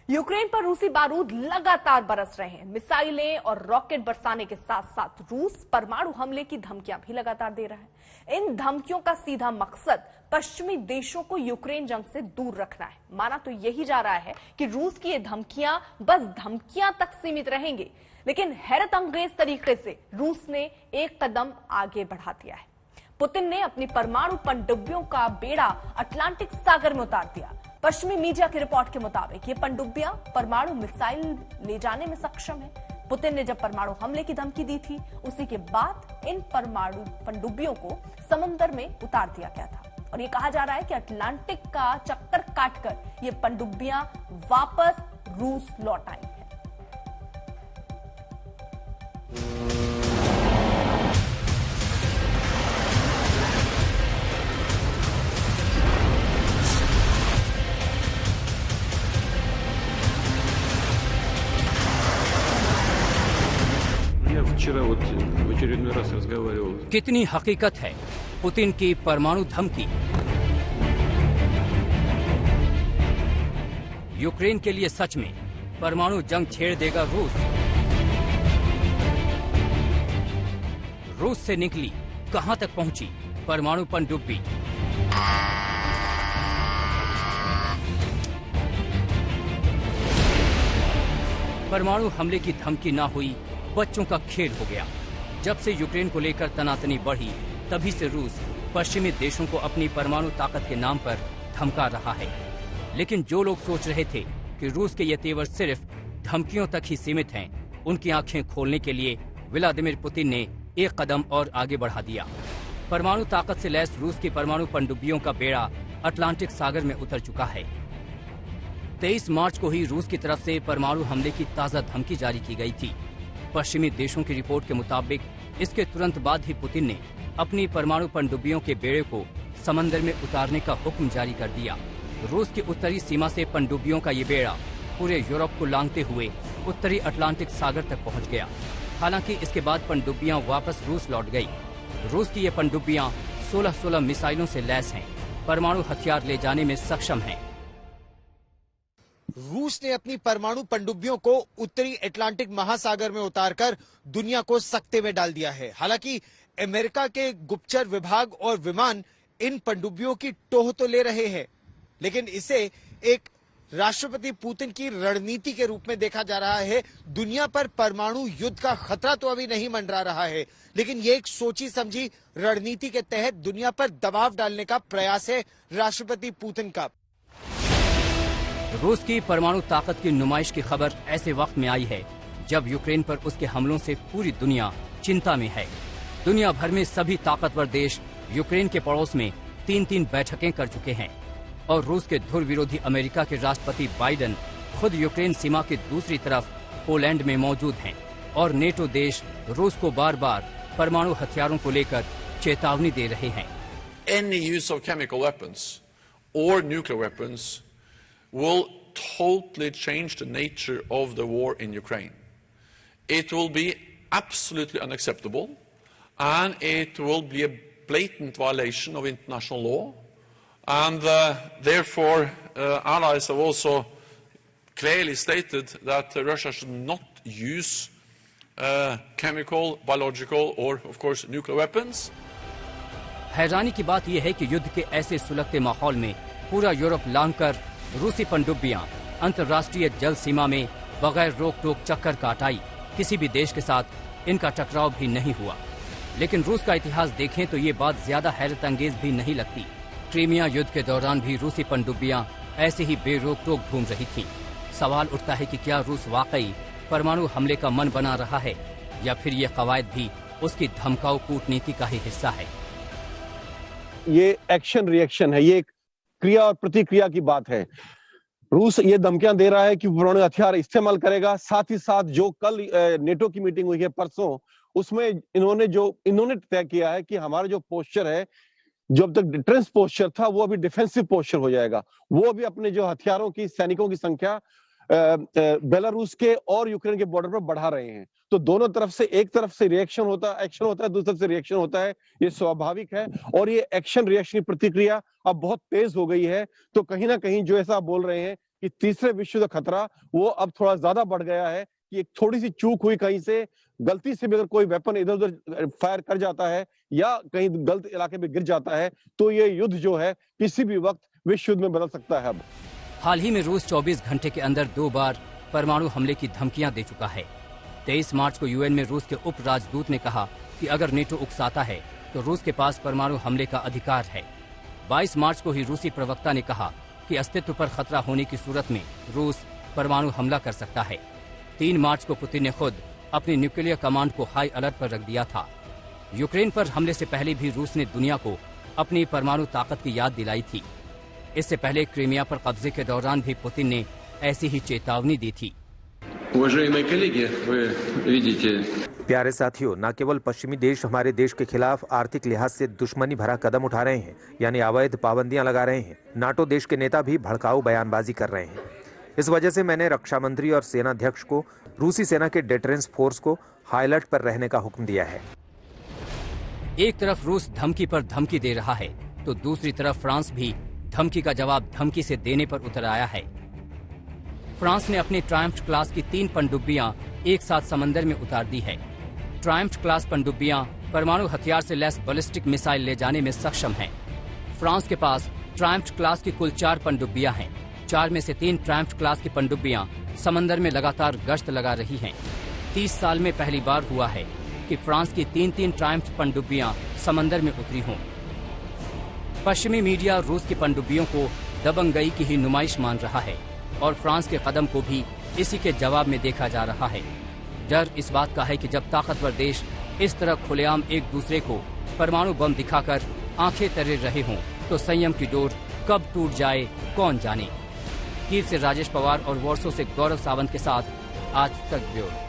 Ukraine पर रूसी बारूद लगातार बरस रहे हैं। मिसाइलें और रॉकेट बरसाने के साथ साथ रूस परमाणु हमले की धमकियां भी लगातार दे रहा है। इन धमकियों का सीधा मकसद पश्चिमी देशों को यूक्रेन जंग से दूर रखना है। माना तो यही जा रहा है कि रूस की ये धमकियां बस धमकियां तक सीमित रहेंगी, लेकिन हैरत अंगेज तरीके से रूस ने एक कदम आगे बढ़ा दिया है। पुतिन ने अपनी परमाणु पनडुब्बियों का बेड़ा अटलांटिक सागर में उतार दिया। पश्चिमी मीडिया की रिपोर्ट के मुताबिक ये पनडुब्बियां परमाणु मिसाइल ले जाने में सक्षम है। पुतिन ने जब परमाणु हमले की धमकी दी थी, उसी के बाद इन परमाणु पनडुब्बियों को समुद्र में उतार दिया गया था और ये कहा जा रहा है कि अटलांटिक का चक्कर काटकर ये पनडुब्बियां वापस रूस लौट आई हैं। कितनी हकीकत है पुतिन की परमाणु धमकी? यूक्रेन के लिए सच में परमाणु जंग छेड़ देगा रूस? रूस से निकली कहां तक पहुंची परमाणु पनडुब्बी? परमाणु हमले की धमकी ना हुई, बच्चों का खेल हो गया। जब से यूक्रेन को लेकर तनातनी बढ़ी, तभी से रूस पश्चिमी देशों को अपनी परमाणु ताकत के नाम पर धमका रहा है। लेकिन जो लोग सोच रहे थे कि रूस के ये तेवर सिर्फ धमकियों तक ही सीमित हैं, उनकी आंखें खोलने के लिए व्लादिमीर पुतिन ने एक कदम और आगे बढ़ा दिया। परमाणु ताकत से लैस रूस की परमाणु पनडुब्बियों का बेड़ा अटलांटिक सागर में उतर चुका है। 23 मार्च को ही रूस की तरफ से परमाणु हमले की ताजा धमकी जारी की गई थी। पश्चिमी देशों की रिपोर्ट के मुताबिक इसके तुरंत बाद ही पुतिन ने अपनी परमाणु पनडुब्बियों के बेड़े को समंदर में उतारने का हुक्म जारी कर दिया। रूस की उत्तरी सीमा से पनडुब्बियों का ये बेड़ा पूरे यूरोप को लांघते हुए उत्तरी अटलांटिक सागर तक पहुंच गया। हालांकि इसके बाद पनडुब्बियां वापस रूस लौट गई। रूस की ये पनडुब्बियां 16 मिसाइलों से लैस हैं, परमाणु हथियार ले जाने में सक्षम हैं। रूस ने अपनी परमाणु पनडुब्बियों को उत्तरी अटलांटिक महासागर में उतारकर दुनिया को सकते में डाल दिया है। हालांकि अमेरिका के गुप्तचर विभाग और विमान इन पनडुब्बियों की टोह तो ले रहे हैं, लेकिन इसे एक राष्ट्रपति पुतिन की रणनीति के रूप में देखा जा रहा है। दुनिया पर परमाणु युद्ध का खतरा तो अभी नहीं मंडरा रहा है, लेकिन ये एक सोची समझी रणनीति के तहत दुनिया पर दबाव डालने का प्रयास है राष्ट्रपति पुतिन का। रूस की परमाणु ताकत की नुमाइश की खबर ऐसे वक्त में आई है जब यूक्रेन पर उसके हमलों से पूरी दुनिया चिंता में है। दुनिया भर में सभी ताकतवर देश यूक्रेन के पड़ोस में 3-3 बैठकें कर चुके हैं और रूस के धुर विरोधी अमेरिका के राष्ट्रपति बाइडेन खुद यूक्रेन सीमा की दूसरी तरफ पोलैंड में मौजूद हैं और नेटो देश रूस को बार बार परमाणु हथियारों को लेकर चेतावनी दे रहे हैं। Any use of chemical weapons or nuclear weapons will totally change the nature of the war in Ukraine. It will be absolutely unacceptable, and it will be a blatant violation of international law, and therefore allies have also clearly stated that Russia should not use chemical, biological or of course nuclear weapons. हैरानी की बात यह है कि युद्ध के ऐसे सुलगते माहौल में पूरा यूरोप लांघकर रूसी पनडुब्बियां अंतर्राष्ट्रीय जल सीमा में बगैर रोक टोक चक्कर काट आई। किसी भी देश के साथ इनका टकराव भी नहीं हुआ। लेकिन रूस का इतिहास देखें तो ये बात ज्यादा हैरत अंगेज भी नहीं लगती। क्रीमिया युद्ध के दौरान भी रूसी पनडुब्बियां ऐसे ही बेरोक टोक घूम रही थीं। सवाल उठता है कि क्या रूस वाकई परमाणु हमले का मन बना रहा है या फिर ये कवायद भी उसकी धमकाऊ कूटनीति का ही हिस्सा है। ये एक्शन रिएक्शन है, ये क्रिया और प्रतिक्रिया की बात है। रूस ये धमकियां दे रहा है कि परमाणु हथियार इस्तेमाल करेगा। साथ ही साथ जो कल नेटो की मीटिंग हुई है परसों, उसमें इन्होंने तय किया है कि हमारा जो पोस्चर है, जो अब तक डिफेंस पोस्चर था, वो अभी डिफेंसिव पोस्चर हो जाएगा। वो अभी अपने जो हथियारों की सैनिकों की संख्या बेलारूस के और यूक्रेन के बॉर्डर पर बढ़ा रहे हैं। तो दोनों तरफ से, एक तरफ से एक्शन होता है, दूसरी तरफ से रिएक्शन होता है। ये स्वाभाविक है और ये एक्शन रिएक्शन की प्रतिक्रिया अब बहुत तेज हो गई है। तो कहीं ना कहीं जो ऐसा बोल रहे हैं कि तीसरे विश्व युद्ध का खतरा वो अब थोड़ा ज्यादा बढ़ गया है कि एक थोड़ी सी चूक हुई, कहीं से गलती से भी अगर कोई वेपन इधर उधर फायर कर जाता है या कहीं गलत इलाके में गिर जाता है तो ये युद्ध जो है किसी भी वक्त विश्व युद्ध में बदल सकता है। अब हाल ही में रूस 24 घंटे के अंदर 2 बार परमाणु हमले की धमकियां दे चुका है। 23 मार्च को यूएन में रूस के उप राजदूत ने कहा कि अगर नेटो उकसाता है तो रूस के पास परमाणु हमले का अधिकार है। 22 मार्च को ही रूसी प्रवक्ता ने कहा कि अस्तित्व पर खतरा होने की सूरत में रूस परमाणु हमला कर सकता है। 3 मार्च को पुतिन ने खुद अपनी न्यूक्लियर कमांड को हाई अलर्ट पर रख दिया था। यूक्रेन पर हमले से पहले भी रूस ने दुनिया को अपनी परमाणु ताकत की याद दिलाई थी। इससे पहले क्रीमिया पर कब्जे के दौरान भी पुतिन ने ऐसी ही चेतावनी दी थी। प्यारे साथियों, न केवल पश्चिमी देश हमारे देश के खिलाफ आर्थिक लिहाज से दुश्मनी भरा कदम उठा रहे हैं, यानी अवैध पाबंदियां लगा रहे हैं, नाटो देश के नेता भी भड़काऊ बयानबाजी कर रहे हैं। इस वजह से मैंने रक्षा मंत्री और सेनाध्यक्ष को रूसी सेना के डिफेंस फोर्स को हाई अलर्ट पर रहने का हुक्म दिया है। एक तरफ रूस धमकी पर धमकी दे रहा है तो दूसरी तरफ फ्रांस भी धमकी का जवाब धमकी से देने पर उतर आया है। फ्रांस ने अपनी ट्रायम्फ क्लास की 3 पनडुब्बियां एक साथ समंदर में उतार दी है। ट्रायम्फ क्लास पनडुब्बियां परमाणु हथियार से लैस बैलिस्टिक मिसाइल ले जाने में सक्षम हैं। फ्रांस के पास ट्रायम्फ क्लास की कुल 4 पनडुब्बियां हैं। 4 में से 3 ट्रायम्फ क्लास की पनडुब्बियां समंदर में लगातार गश्त लगा रही हैं। 30 साल में पहली बार हुआ है कि फ्रांस की 3 ट्रायम्फ पनडुब्बियां समंदर में उतरी हों। पश्चिमी मीडिया रूस की पनडुब्बियों को दबंगई की ही नुमाइश मान रहा है और फ्रांस के कदम को भी इसी के जवाब में देखा जा रहा है। डर इस बात का है कि जब ताकतवर देश इस तरह खुलेआम एक दूसरे को परमाणु बम दिखाकर आंखें तरे रहे हों तो संयम की डोर कब टूट जाए कौन जाने। कीव से राजेश पवार और वॉर्सो से गौरव सावंत के साथ आज तक ब्यूरो।